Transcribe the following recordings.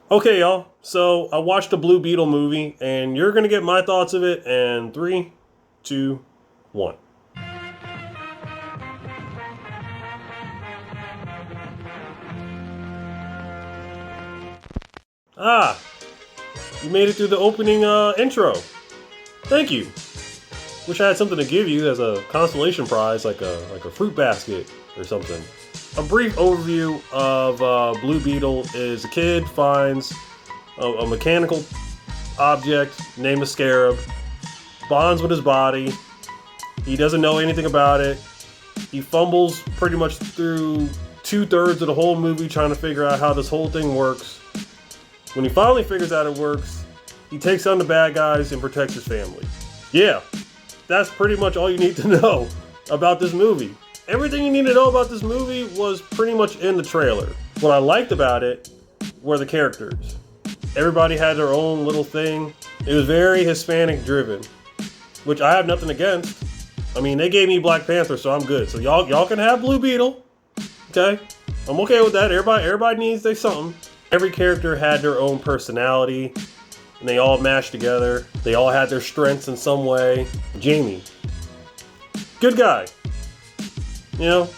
Okay, y'all. So I watched the Blue Beetle movie, and you're gonna get my thoughts of it. And three, two, one. Ah, you made it through the opening intro. Thank you. Wish I had something to give you as a consolation prize, like a fruit basket or something. A brief overview of Blue Beetle is a kid finds a mechanical object named a scarab, bonds with his body. He doesn't know anything about it. He fumbles pretty much through 2/3 of the whole movie trying to figure out how this whole thing works. When he finally figures out it works, he takes on the bad guys and protects his family. Yeah, that's pretty much all you need to know about this movie. Everything you need to know about this movie was pretty much in the trailer. What I liked about it were the characters. Everybody had their own little thing. It was very Hispanic driven, which I have nothing against. I mean, they gave me Black Panther, so I'm good. So y'all can have Blue Beetle. Okay? I'm okay with that. Everybody needs their something. Every character had their own personality, and they all mashed together. They all had their strengths in some way. Jamie, good guy. You know,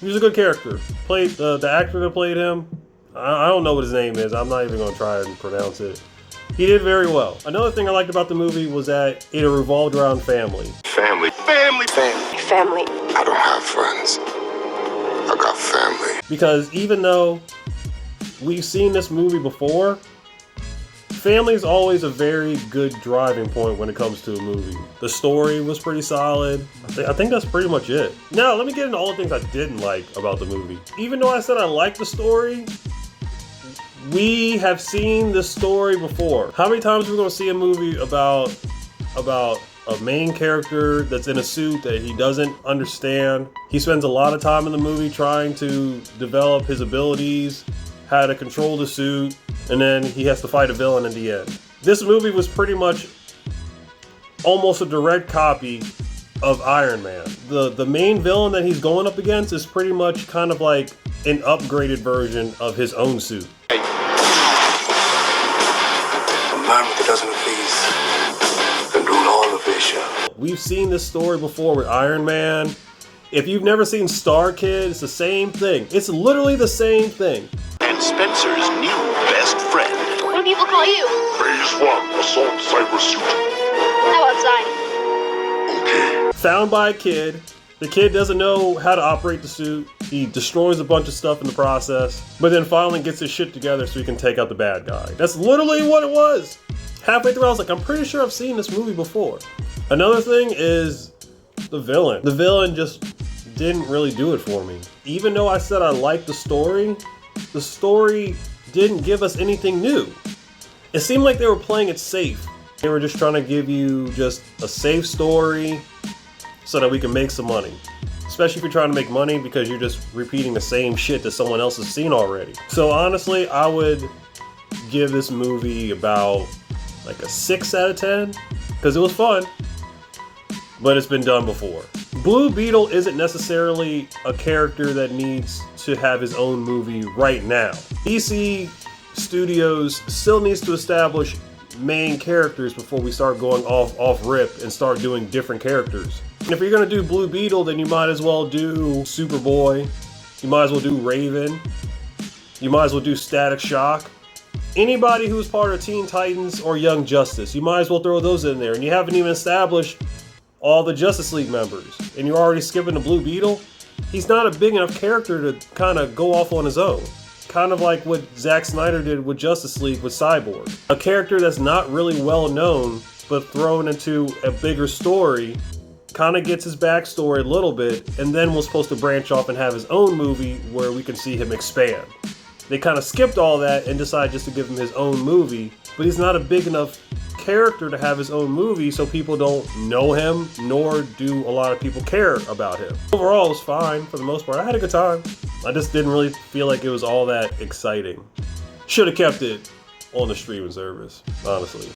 he was a good character. Played the actor that played him. I don't know what his name is. I'm not even going to try and pronounce it. He did very well. Another thing I liked about the movie was that it revolved around family. Family. I don't have friends. I got family. Because even though we've seen this movie before, family is always a very good driving point when it comes to a movie. The story was pretty solid. I think that's pretty much it. Now, let me get into all the things I didn't like about the movie. Even though I said I liked the story, we have seen this story before. How many times are we going to see a movie about a main character that's in a suit that he doesn't understand? He spends a lot of time in the movie trying to develop his abilities, how to control the suit, and then he has to fight a villain in the end. This movie was pretty much almost a direct copy of Iron Man. The main villain that he's going up against is pretty much kind of like an upgraded version of his own suit. A man with a dozen of these can rule all of Asia. We've seen this story before with Iron Man. If you've never seen Star Kid, it's the same thing. It's literally the same thing. And Spencer's new best friend. What do people call you? Phase 1, assault cyber suit. How outside? Okay. Found by a kid. The kid doesn't know how to operate the suit. He destroys a bunch of stuff in the process, but then finally gets his shit together so he can take out the bad guy. That's literally what it was. Halfway through, I was like, I'm pretty sure I've seen this movie before. Another thing is the villain. The villain just didn't really do it for me. Even though I said I liked the story didn't give us anything new. It seemed like they were playing it safe. They were just trying to give you just a safe story so that we can make some money. Especially if you're trying to make money because you're just repeating the same shit that someone else has seen already. So honestly, I would give this movie about like a 6 out of 10 because it was fun, but it's been done before. Blue Beetle isn't necessarily a character that needs to have his own movie right now. DC Studios still needs to establish main characters before we start going off rip and start doing different characters. And if you're gonna do Blue Beetle, then you might as well do Superboy. You might as well do Raven. You might as well do Static Shock. Anybody who's part of Teen Titans or Young Justice, you might as well throw those in there. And you haven't even established all the Justice League members, and you're already skipping the Blue Beetle. He's not a big enough character to kind of go off on his own. Kind of like what Zack Snyder did with Justice League with Cyborg. A character that's not really well known, but thrown into a bigger story, kind of gets his backstory a little bit, and then was supposed to branch off and have his own movie where we can see him expand. They kind of skipped all that and decided just to give him his own movie, but he's not a big enough character to have his own movie, so people don't know him, nor do a lot of people care about him. Overall, it was fine for the most part. I had a good time. I just didn't really feel like it was all that exciting. Should have kept it on the streaming service, honestly.